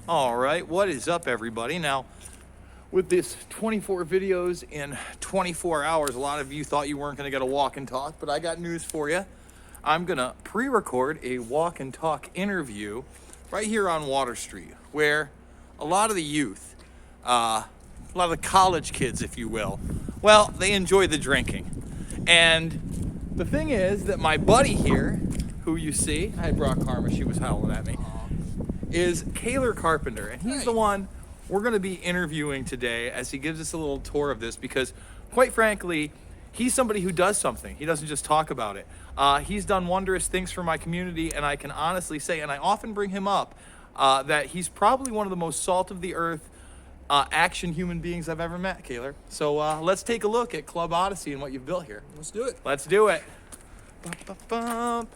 All right, what is up, everybody? Now, with this 24 videos in 24 hours, a lot of you thought you weren't going to get a walk and talk, but I got news for you. I'm going to pre-record a walk and talk interview right here on Water Street, where a lot of the youth, a lot of the college kids, if you will, well, they enjoy the drinking. And the thing is that my buddy here, who you see, I brought Karma, she was howling at me, is Kaler Carpenter, and he's the one we're going to be interviewing today as he gives us a little tour of this, because quite frankly, he's somebody who does something. He doesn't just talk about it. He's done wondrous things for my community, and I can honestly say, and I often bring him up, that he's probably one of the most salt of the earth action human beings I've ever met, Kaler. So let's take a look at Club Odyssey and what you've built here. Let's do it. Let's do it. Bum.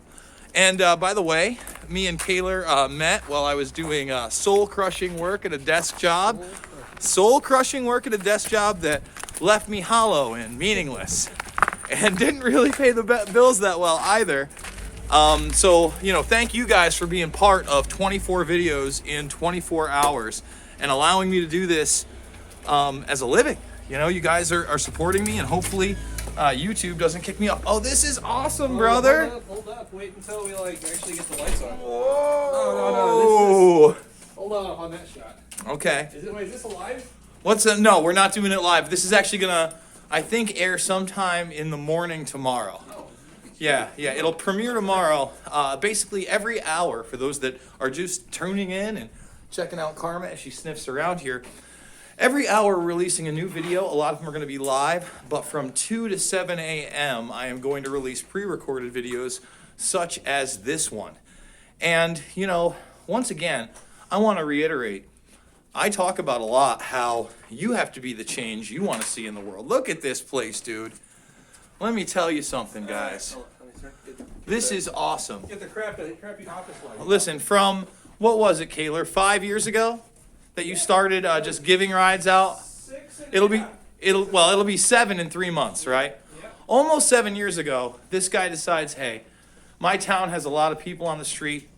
And by the way, me and Kaler met while I was doing soul-crushing work at a desk job. Soul-crushing work at a desk job that left me hollow and meaningless, and didn't really pay the bills that well either. So, you know, thank you guys for being part of 24 videos in 24 hours and allowing me to do this as a living. You know, you guys are supporting me, and hopefully YouTube doesn't kick me off. Oh, this is awesome, brother. Hold up. Wait until we actually get the lights on. Whoa. Hold on that shot. Okay. Is this alive? No, we're not doing it live. This is actually gonna, I think, air sometime in the morning tomorrow. Oh. Yeah, it'll premiere tomorrow. Basically every hour, for those that are just tuning in and checking out Karma as she sniffs around here. Every hour we're releasing a new video. A lot of them are going to be live, but from 2 to 7 a.m. I am going to release pre-recorded videos such as this one. And, you know, once again, I want to reiterate, I talk about a lot how you have to be the change you want to see in the world. Look at this place, dude. Let me tell you something, guys. This is awesome. Get the crappy office light. Listen, from, what was it, Kaler, 5 years ago that you started just giving rides out? It'll be 7 in 3 months, right? Yeah. Almost 7 years ago, this guy decides, hey, my town has a lot of people on the street.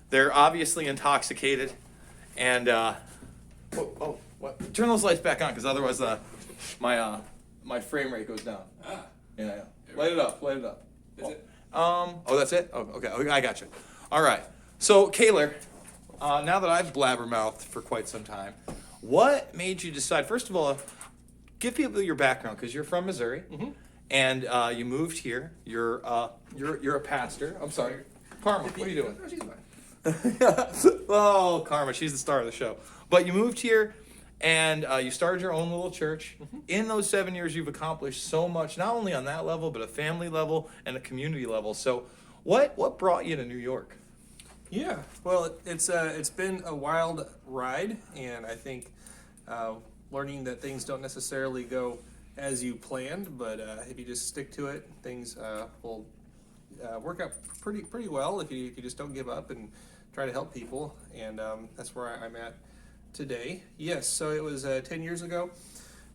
They're obviously intoxicated, and what? Turn those lights back on, because otherwise my frame rate goes down. Yeah. Light it up. Is it? Oh, that's it? Oh, okay, I got you. All right. So, Kaler, now that I've blabbermouthed for quite some time, what made you decide, first of all, give people your background, because you're from Missouri, and you moved here. You're a pastor. I'm sorry. Karma, what are you doing? Oh, she's fine. Oh, Karma, she's the star of the show. But you moved here, and you started your own little church. In those 7 years, you've accomplished so much, not only on that level, but a family level and a community level. So what brought you to New York? Yeah. Well, it's been a wild ride, and I think learning that things don't necessarily go as you planned, but if you just stick to it, things will work out pretty well if you just don't give up and try to help people, and that's where I'm at today. Yes, so it was 10 years ago.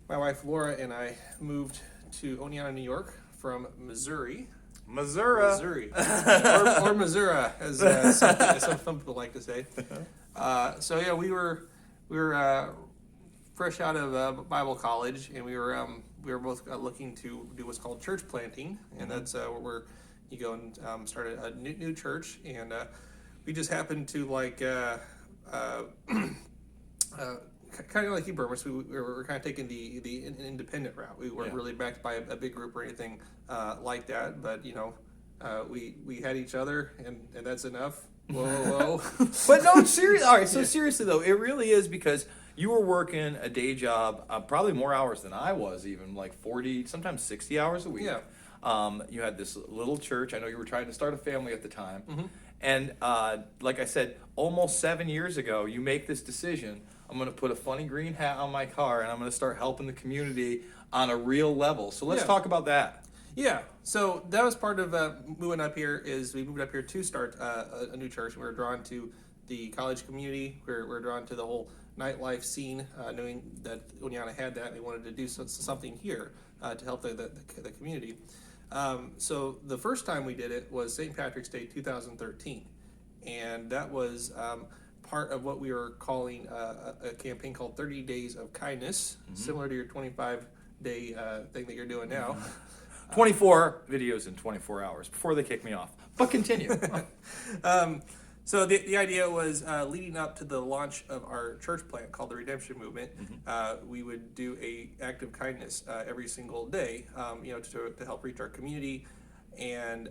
My wife Laura and I moved to Oneonta, New York from Missouri. Missouri. or Missouri, as some people like to say. So yeah, we were fresh out of Bible college, and we were both looking to do what's called church planting, and that's where you go and start a new church, and we just happened to kind of like you, Burmese. We were kind of taking the independent route. We weren't really backed by a big group or anything like that, but you know, we had each other, and that's enough. Whoa. But no, seriously. All right, so seriously though, it really is, because you were working a day job, probably more hours than I was, even like 40, sometimes 60 hours a week. Yeah. You had this little church. I know you were trying to start a family at the time. And like I said, almost 7 years ago, you make this decision. I'm going to put a funny green hat on my car, and I'm going to start helping the community on a real level. So let's talk about that. Yeah, so that was part of moving up here. Is we moved up here to start a new church. We were drawn to the college community. We were drawn to the whole nightlife scene, knowing that Oneonta had that. We wanted to do something here to help the community. So the first time we did it was St. Patrick's Day 2013, and that was part of what we were calling a campaign called 30 Days of Kindness, similar to your 25-day thing that you're doing now. 24 videos in 24 hours before they kick me off. But continue. So the idea was leading up to the launch of our church plant called the Redemption Movement. We would do a act of kindness every single day, to help reach our community, and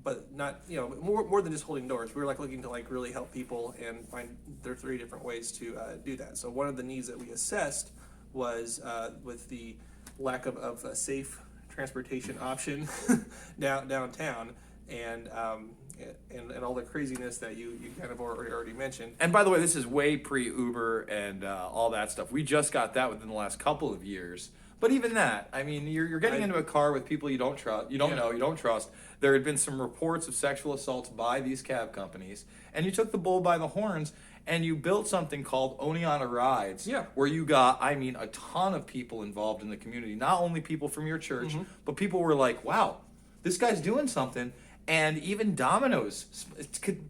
but not more than just holding doors. We were looking to really help people and find there are 3 different ways to do that. So one of the needs that we assessed was with the lack of a safe transportation option downtown, and all the craziness that you kind of already mentioned. And by the way, this is way pre-Uber and all that stuff. We just got that within the last couple of years. But even that, I mean, you're getting into a car with people you don't trust, you don't know, you don't trust. There had been some reports of sexual assaults by these cab companies, and you took the bull by the horns, and you built something called Oneonta Rides, where you got, a ton of people involved in the community. Not only people from your church, but people were like, wow, this guy's doing something. And even Domino's,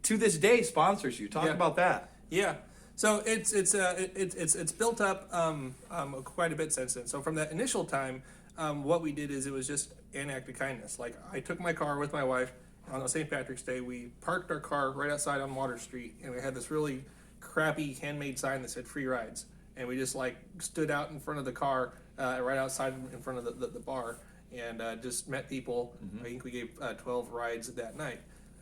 to this day, sponsors you. Talk about that. Yeah. So it's built up quite a bit since then. So from that initial time, what we did is it was just an act of kindness. Like, I took my car with my wife on St. Patrick's Day. We parked our car right outside on Water Street, and we had this really crappy handmade sign that said free rides. And we just stood out in front of the car, right outside in front of the bar, and just met people. I think we gave 12 rides that night.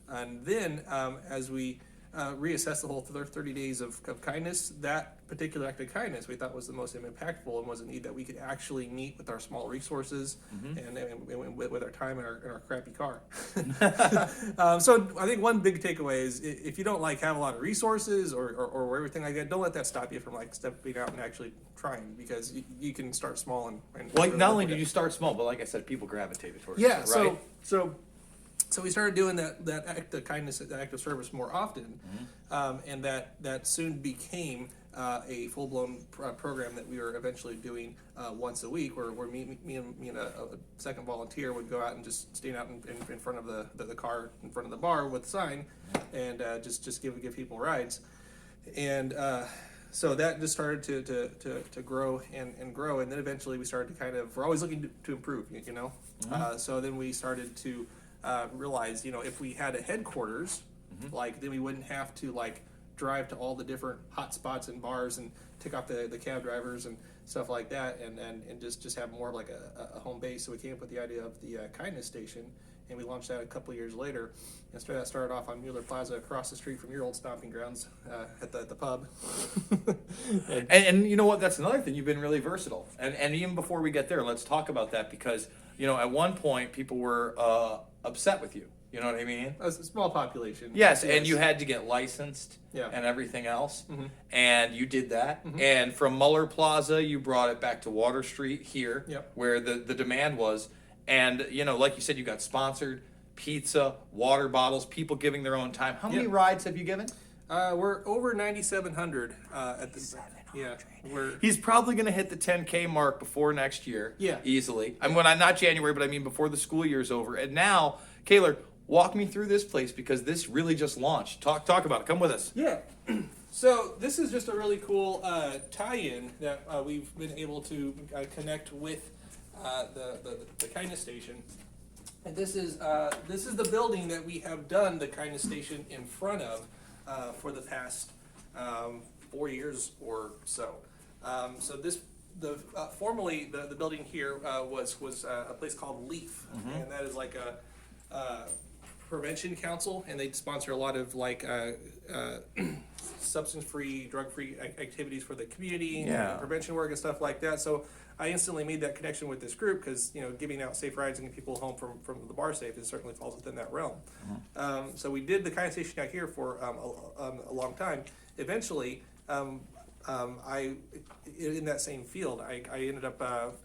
And then as we reassessed the whole 30 days of kindness, that particular act of kindness we thought was the most impactful and was a need that we could actually meet with our small resources and with our time in our crappy car. So I think one big takeaway is, if you don't have a lot of resources or everything like that, don't let that stop you from stepping out and actually trying, because you can start small and not only did you start small, but like I said, people gravitated towards it, right? So we started doing that act of kindness, that act of service more often, and that soon became a full-blown program that we were eventually doing once a week, where me and a second volunteer would go out and just stand out in front of the car, in front of the bar with a sign, and just give people rides. And so that just started to grow and grow, and then eventually we started to we're always looking to improve, so then we started to realize, if we had a headquarters, then we wouldn't have to drive to all the different hot spots and bars and tick off the cab drivers and stuff like that, and just have more of a home base. So we came up with the idea of the kindness station, and we launched that a couple of years later. And that started off on Mueller Plaza, across the street from your old stomping grounds, at the pub. and you know what? That's another thing. You've been really versatile. And even before we get there, let's talk about that, because at one point people were upset with you. You know what I mean? A small population. Yes, and you had to get licensed Yeah. and everything else. And you did that. And from Mueller Plaza, you brought it back to Water Street here, Yep. where the demand was. And, like you said, you got sponsored, pizza, water bottles, people giving their own time. How many Yep. rides have you given? We're over 9,700 at the. Yeah, He's probably going to hit the 10K mark before next year. Yeah. Easily. I mean, not January, but I mean before the school year's over. And now, Kaler, walk me through this place, because this really just launched. Talk about it. Come with us. Yeah. So this is just a really cool tie-in that we've been able to connect with the kindness station. And this is the building that we have done the kindness station in front of for the past 4 years or so. Formerly the building here was a place called Leaf, and that is a prevention council, and they sponsor a lot of substance-free, drug-free activities for the community, and prevention work and stuff like that. So I instantly made that connection with this group, because giving out safe rides and getting people home from the bar safe, it certainly falls within that realm. So we did the kindness station out here for a long time. Eventually, I in that same field, I ended up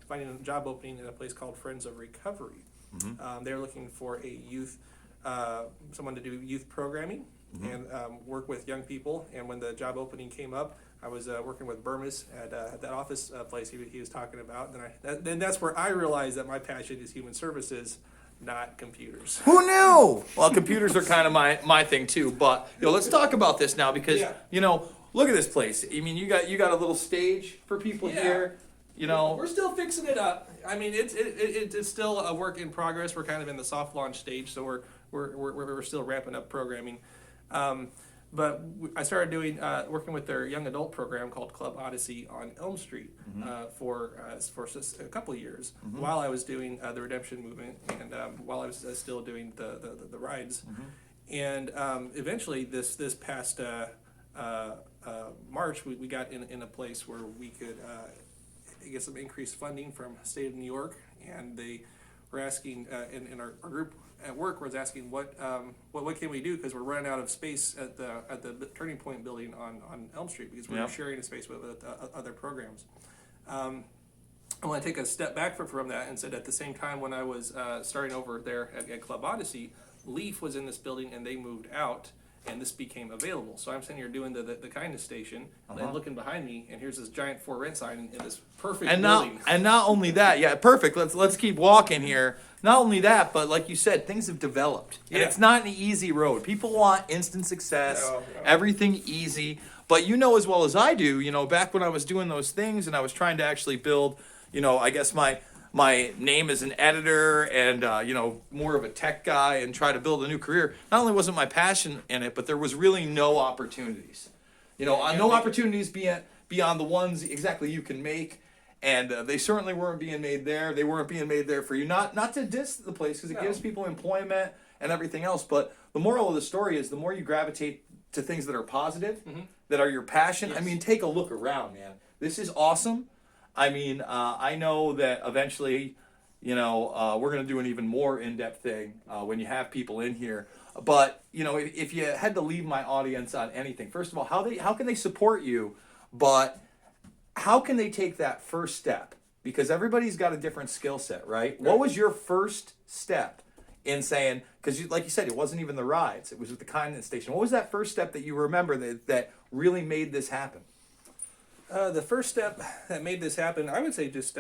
finding a job opening in a place called Friends of Recovery. They're looking for a youth, someone to do youth programming and work with young people. And when the job opening came up, I was working with Burmis at that office place he was talking about. Then that's where I realized that my passion is human services, not computers. Who knew? Well, computers are kind of my thing too. But let's talk about this now because look at this place. I mean, you got a little stage for people here. We're still fixing it up. I mean, it's still a work in progress. We're kind of in the soft launch stage, so we're still ramping up programming. But I started working with their young adult program called Club Odyssey on Elm Street for a couple of years while I was doing the Redemption Movement and while I was still doing the rides. And eventually, this past March, we got in a place where we could get some increased funding from the state of New York, and they were asking in our group at work was asking what can we do because we're running out of space at the Turning Point building on Elm Street because we're sharing a space with other programs. I want to take a step back from that and said at the same time when I was starting over there at Club Odyssey, Leaf was in this building and they moved out. And this became available. So I'm sitting here doing the kindness station and looking behind me, and here's this giant for rent sign in this perfect building. And not only that, perfect. Let's keep walking here. Not only that, but like you said, things have developed. And it's not an easy road. People want instant success, everything easy. But you know as well as I do, back when I was doing those things and I was trying to actually build, I guess my name as an editor and more of a tech guy and try to build a new career. Not only wasn't my passion in it, but there was really no opportunities. No opportunities beyond the ones exactly you can make, and they certainly weren't being made there. They weren't being made there for you. Not to diss the place because it gives people employment and everything else. But the moral of the story is the more you gravitate to things that are positive, that are your passion. I mean, take a look around, man. This is awesome. I mean, I know that eventually, we're going to do an even more in-depth thing when you have people in here. But, if you had to leave my audience on anything, first of all, how can they support you? But how can they take that first step? Because everybody's got a different skill set, right? What was your first step in saying, because like you said, it wasn't even the rides. It was with the kindness station. What was that first step that you remember that really made this happen? The first step that made this happen, I would say, just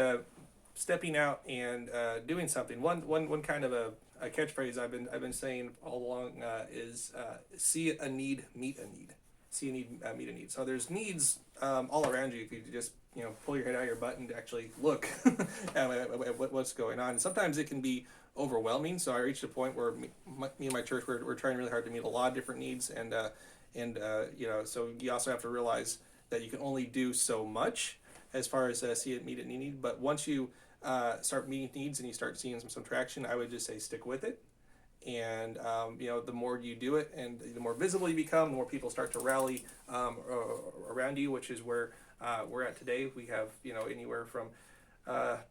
stepping out and doing something. One kind of a catchphrase I've been saying all along is see a need, meet a need. See a need, meet a need. So there's needs all around you if you just pull your head out of your butt and actually look at what's going on. And sometimes it can be overwhelming. So I reached a point where me and my church we're trying really hard to meet a lot of different needs, and so you also have to realize that you can only do so much as far as see it, meet it, need. But once you start meeting needs and you start seeing some traction, I would just say stick with it. And the more you do it, and the more visible you become, the more people start to rally around you, which is where we're at today. We have anywhere from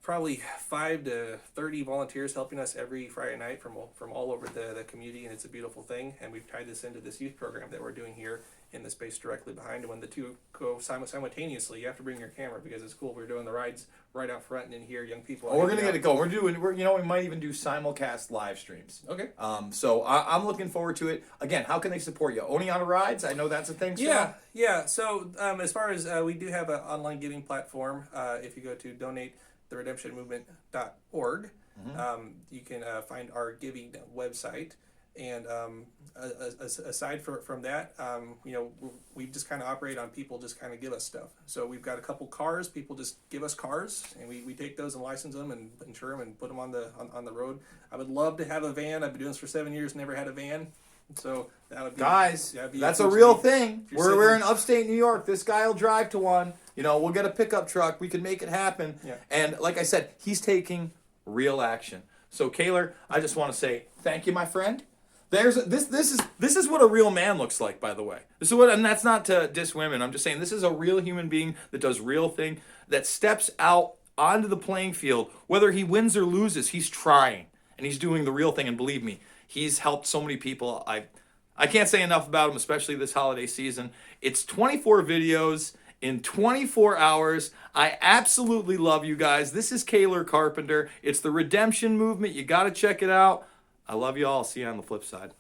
probably 5 to 30 volunteers helping us every Friday night from all over the community, and it's a beautiful thing. And we've tied this into this youth program that we're doing here in the space directly behind. And when the two go simultaneously, you have to bring your camera because it's cool. We're doing the rides right out front and in here, young people. We're gonna get it going. We might even do simulcast live streams. Okay. So I'm looking forward to it. Again, how can they support you? Oneonta Rides, I know that's a thing. Yeah. So as far as we do have an online giving platform, if you go to donatetheredemptionmovement.org, you can find our giving website. And aside from that, we just kind of operate on people just kind of give us stuff. So we've got a couple cars. People just give us cars, and we take those and license them and insure them and put them on the road. I would love to have a van. I've been doing this for 7 years, never had a van. So that would be, guys, that's a real thing. We're in upstate New York. This guy will drive to one. We'll get a pickup truck. We can make it happen. Yeah. And like I said, he's taking real action. So Kaler, I just want to say thank you, my friend. This is what a real man looks like, by the way. And that's not to diss women. I'm just saying this is a real human being that does real thing, that steps out onto the playing field. Whether he wins or loses, he's trying and he's doing the real thing. And believe me, he's helped so many people. I can't say enough about him, especially this holiday season. It's 24 videos in 24 hours. I absolutely love you guys. This is Kaler Carpenter. It's the Redemption Movement. You got to check it out. I love you all. See you on the flip side.